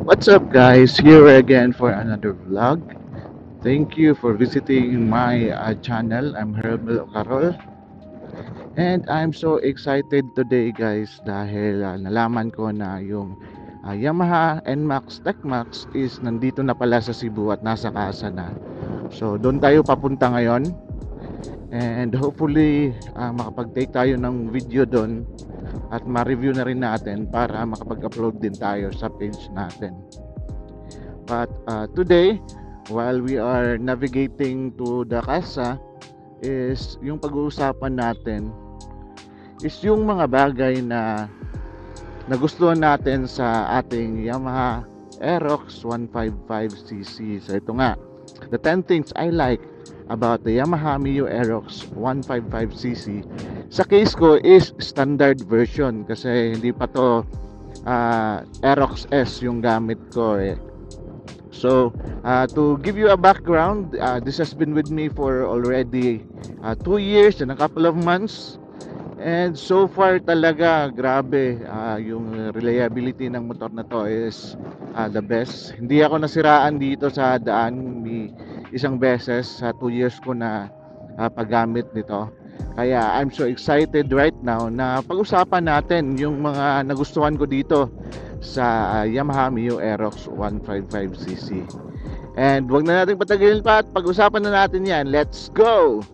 What's up, guys? Here again for another vlog. Thank you for visiting my channel. I'm Herbal Carol, and I'm so excited today, guys, dahil nalaman ko na yung Yamaha NMAX TechMax is nandito na pala sa Cebu at nasa casa na. So doon tayo papunta ngayon, and hopefully makapag-take tayo ng video doon at ma-review na rin natin para makapag-upload din tayo sa page natin. But today, while we are navigating to the casa, is yung pag-uusapan natin is yung mga bagay na nagustuhan natin sa ating Yamaha Aerox 155cc. So ito nga, the 10 things I like about the Yamaha Mio Aerox 155cc. Sa case ko is standard version kasi hindi pa to Aerox S yung gamit ko eh. So, to give you a background, this has been with me for already 2 years and a couple of months. And so far talaga, grabe, yung reliability ng motor na to is the best. Hindi ako nasiraan dito sa daan isang beses sa 2 years ko na paggamit nito. Kaya I'm so excited right now na pag-usapan natin yung mga nagustuhan ko dito sa Yamaha Mio Aerox 155cc. And wag na natin patagilin pa at pag-usapan na natin yan. Let's go!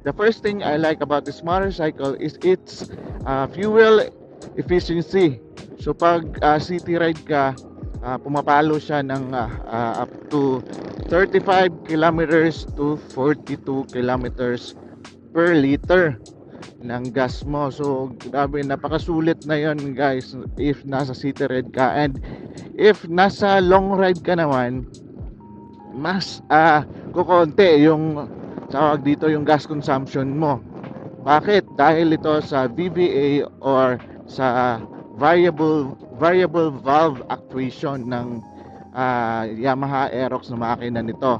The first thing I like about this motorcycle is its fuel efficiency. So pag city ride ka, pumapalo siya ng up to 35 kilometers to 42 kilometers per liter ng gas mo. So grabe, napakasulit na yon, guys, if nasa city ride ka. And if nasa long ride ka naman, mas kukonti yung tawag dito yung gas consumption mo. Bakit? Dahil ito sa VVA or sa variable valve actuation ng Yamaha Aerox na makina nito.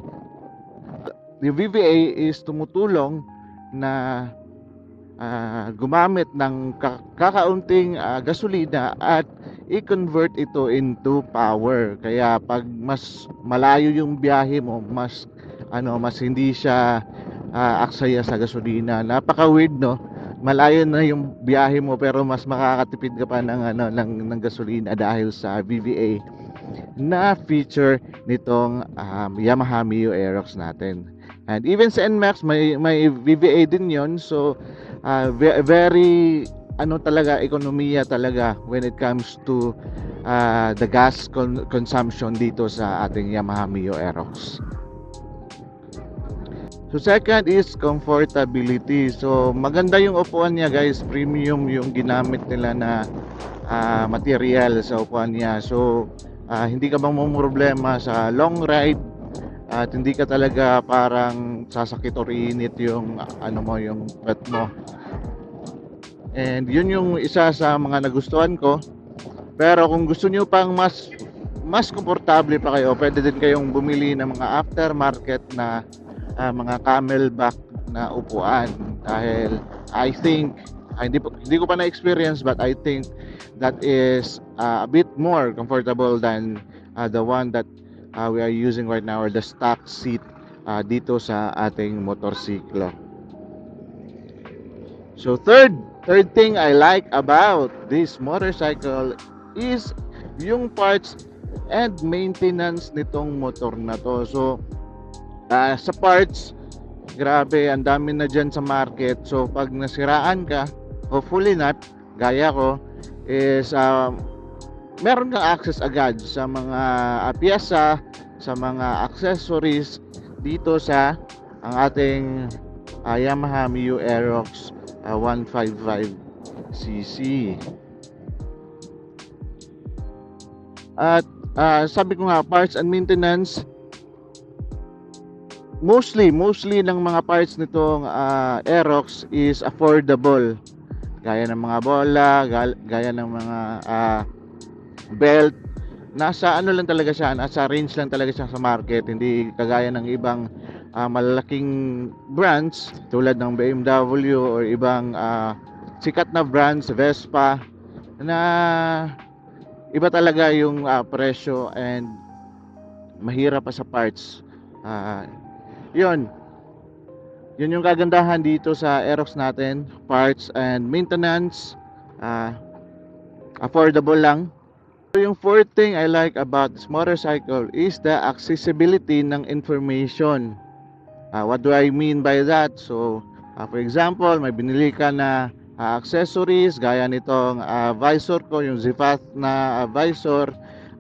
Yung VVA is tumutulong na gumamit ng kakaunting gasolina at i-convert ito into power. Kaya pag mas malayo yung biyahe mo, mas hindi siya aksaya sa gasolina. Napaka weird, no? Malayo na yung biyahe mo pero mas makakatipid ka pa ng gasolina dahil sa VVA na feature nitong Yamaha Mio Aerox natin. And even sa NMAX may VVA din yon. So very talaga, ekonomiya talaga when it comes to the gas consumption dito sa ating Yamaha Mio Aerox. So second is comfortability. So maganda yung upuan niya, guys. Premium yung ginamit nila na material sa upuan niya. So hindi ka bang problema sa long ride at hindi ka talaga parang sasakit or init yung yung pet mo. And yun yung isa sa mga nagustuhan ko. Pero kung gusto niyo pang mas komportable pa kayo, pwede din kayong bumili ng mga aftermarket na mga camelback na upuan, dahil I think hindi ko pa na-experience, but I think that is a bit more comfortable than the one that we are using right now, or the stock seat dito sa ating motorsiklo. So third thing I like about this motorcycle is yung parts and maintenance nitong motor na to. So sa parts, grabe, ang dami na dyan sa market. So pag nasiraan ka, hopefully not, gaya ko, is meron kang access agad sa mga piyesa, sa mga accessories dito sa ang ating Yamaha Mio Aerox 155cc. At sabi ko nga, parts and maintenance, mostly ng mga parts nitong Aerox is affordable. Gaya ng mga bola, gaya ng mga belt, nasa lang talaga siya, nasa range lang talaga siya sa market. Hindi kagaya ng ibang malalaking brands tulad ng BMW or ibang sikat na brands, Vespa, na iba talaga yung presyo and mahirap pa sa parts. Yun yun yung kagandahan dito sa Aerox natin, parts and maintenance, affordable lang. So yung fourth thing I like about this motorcycle is the accessibility ng information. What do I mean by that? So for example, may binili ka na accessories gaya nitong visor ko, yung Zipath na visor.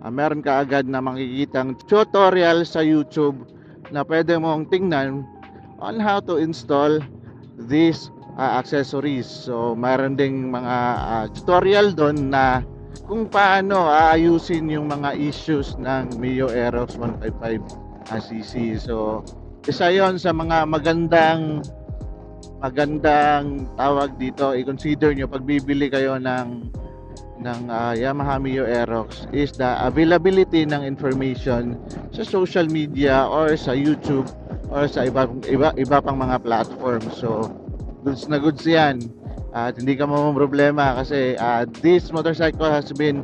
Meron ka agad na makikitang tutorial sa YouTube na pwede mong tingnan on how to install these accessories. So mayroon ding mga tutorial doon na kung paano aayusin yung mga issues ng Mio Aerox 155cc. So isa yon sa mga magandang tawag dito, i-consider nyo pag bibili kayo ng Yamaha Mio Aerox is the availability ng information sa social media or sa YouTube or sa iba pang mga platform. So goods na goods yan at hindi ka problema kasi this motorcycle has been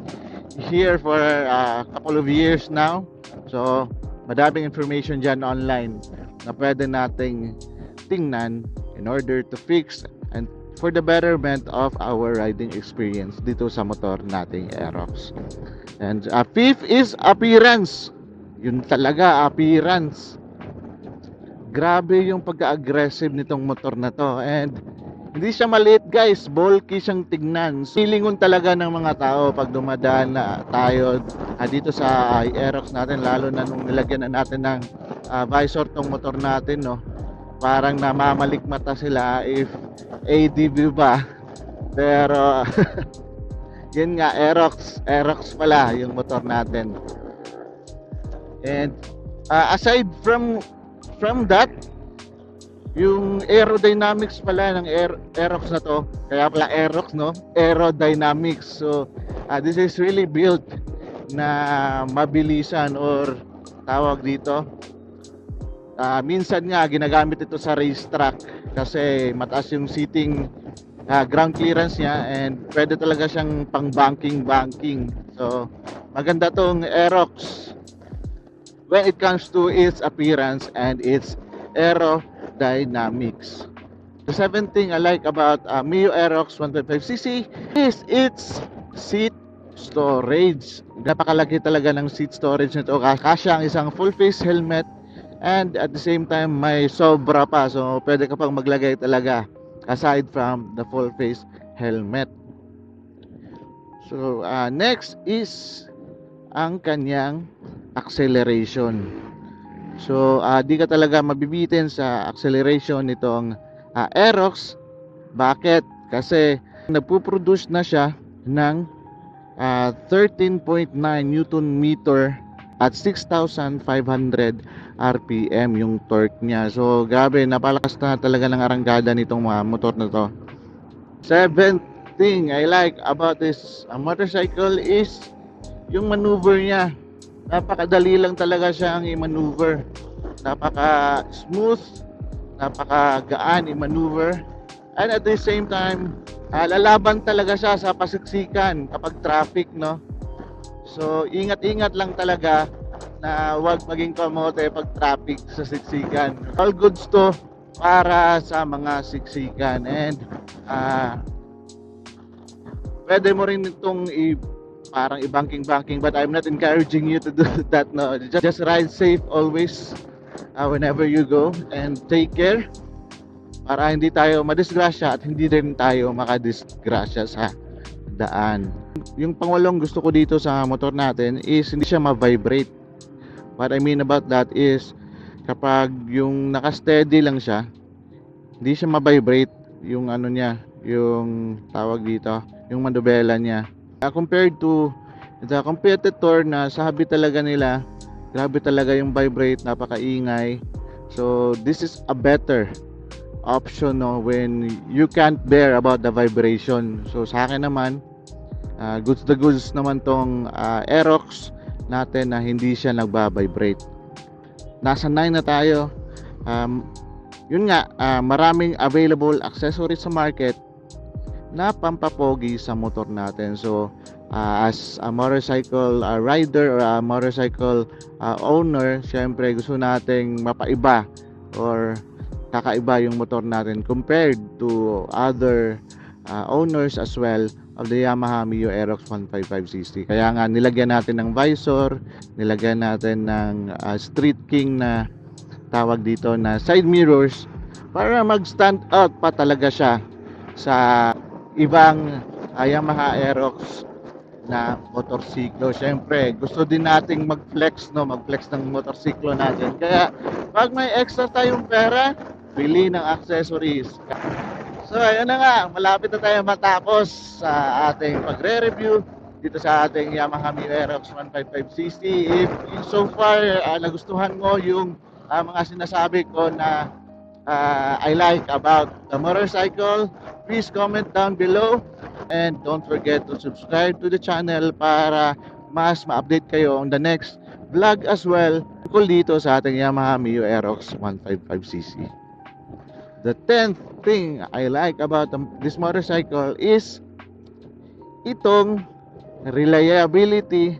here for a couple of years now. So madaming information dyan online na pwede nating tingnan in order to fix and for the betterment of our riding experience dito sa motor nating Aerox. And fifth is appearance. Yun talaga, appearance. Grabe yung pagka-aggressive nitong motor na to and hindi siya maliit guys, bulky siyang tignan. Silingon talaga ng mga tao pag dumadaan na tayo dito sa Aerox natin, lalo na nung nilagyan na natin ng visor tong motor natin, no. Parang namamalikmata sila if ADV ba. Pero yun nga, Aerox pala yung motor natin. And aside from that, yung aerodynamics pala ng Aerox na to, kaya pala Aerox, no? Aerodynamics. So this is really built na mabilisan or tawag dito, minsan nga ginagamit ito sa racetrack kasi mataas yung seating ground clearance niya and pwede talaga siyang pang banking. So maganda tong Aerox when it comes to its appearance and its aerodynamics. The seventh thing I like about Mio Aerox 125cc is its seat storage. Napakalaki talaga ng seat storage nito, kasya ang isang full face helmet and at the same time may sobra pa, so pwede ka pang maglagay talaga aside from the full face helmet. So next is ang kanyang acceleration. So di ka talaga mabibitin sa acceleration nitong Aerox. Bakit? Kasi nagpo-produce na siya ng 13.9 Newton meter at 6,500 RPM yung torque niya. So grabe, napalakas na talaga ng arangkada nitong mga motor na to. Seventh thing I like about this motorcycle is yung maneuver niya. Napakadali lang talaga siyang i-maneuver. Napaka smooth, napakagaan i-maneuver. And at the same time, lalaban talaga siya sa pasiksikan kapag traffic, no? So ingat-ingat lang talaga na huwag maging kamote pag traffic sa siksikan. All goods to para sa mga siksikan. And pwede mo rin itong parang i-banking, but I'm not encouraging you to do that, no. Just ride safe always whenever you go and take care para hindi tayo madisgrasya at hindi rin tayo makadisgrasya sa daan. Yung pangwalong gusto ko dito sa motor natin is hindi siya ma-vibrate. What I mean about that is kapag yung naka-steady lang siya, hindi siya ma-vibrate yung ano niya, yung tawag dito, yung manubela niya. Compared to the competitor na sabi talaga nila, grabe talaga yung vibrate, napakaingay. So this is a better option, no, when you can't bear about the vibration. So sa akin naman, goods naman tong Aerox natin na hindi siya nagba-vibrate. Nasa 9 na tayo. um, yun nga, maraming available accessories sa market na pampapogi sa motor natin. So as a motorcycle rider or a motorcycle owner, syempre gusto nating mapaiba or kakaiba yung motor natin compared to other owners as well of the Yamaha Mio Aerox 155cc. Kaya nga nilagyan natin ng visor, nilagyan natin ng Street King na tawag dito na side mirrors para mag-stand out pa talaga siya sa ibang Yamaha Aerox na motorsiklo. Syempre, gusto din nating mag-flex, no? Mag-flex ng motorsiklo natin. Kaya, pag may extra tayong pera, bili ng accessories. So, ayun na nga. Malapit na tayo matapos sa ating pagre-review dito sa ating Yamaha Mio Aerox 155cc. If so far, nagustuhan mo yung mga sinasabi ko na I like about the motorcycle, please comment down below and don't forget to subscribe to the channel para mas ma-update kayo on the next vlog as well tungkol dito sa ating Yamaha Mio Aerox 155cc. The 10th thing I like about this motorcycle is itong reliability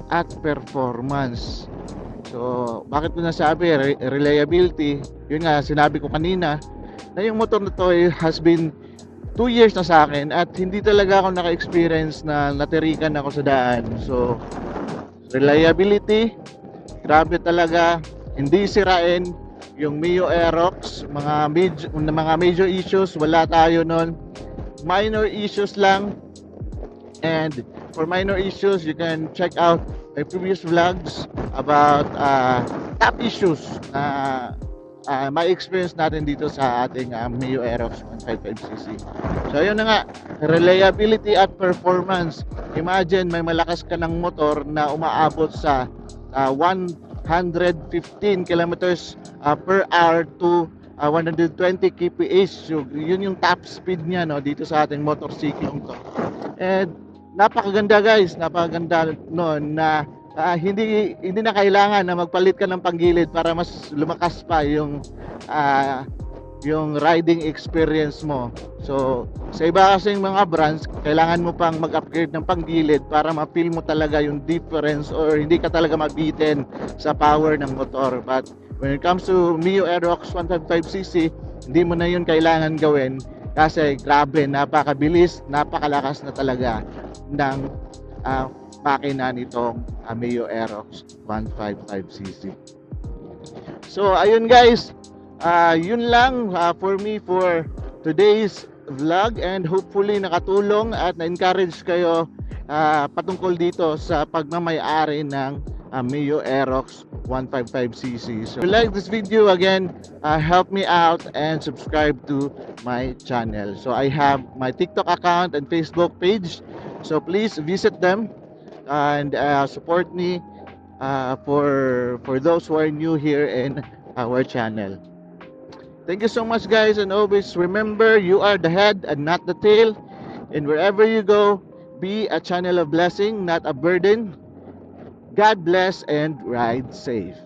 at performance. So, bakit ko nasabi reliability? Yun nga, sinabi ko kanina na yung motor na to has been 2 years na sa akin at hindi talaga ako naka-experience na natirikan ako sa daan. So, reliability, grabe talaga, hindi sirain yung Mio Aerox, mga major issues, wala tayo nun. Minor issues lang. And for minor issues, you can check out my previous vlogs about top issues na may experience natin dito sa ating Mio Aerox 155cc. So ayun na nga, reliability at performance. Imagine may malakas ka ng motor na umaabot sa 115 kilometers per hour to 120 kph. So, yun yung top speed niya, no, dito sa ating motorsiklong to. And napakaganda guys, napakaganda noon na hindi na kailangan na magpalit ka ng panggilid para mas lumakas pa yung riding experience mo. So sa iba kasing mga brands, kailangan mo pang mag-upgrade ng panggilid para ma-feel mo talaga yung difference or hindi ka talaga mabitin sa power ng motor. But when it comes to Mio Aerox 155cc, hindi mo na yun kailangan gawin kasi grabe, napakabilis, napakalakas na talaga ng makina nitong Mio Aerox 155cc. So ayun guys, yun lang for me for today's vlog and hopefully nakatulong at na-encourage kayo patungkol dito sa pagmamay-ari ng Mio Aerox 155cc. So if you like this video, again, help me out and subscribe to my channel. So I have my TikTok account and Facebook page, so please visit them and support me for those who are new here in our channel. Thank you so much guys, and always remember, you are the head and not the tail, and wherever you go, be a channel of blessing, not a burden. God bless and ride safe.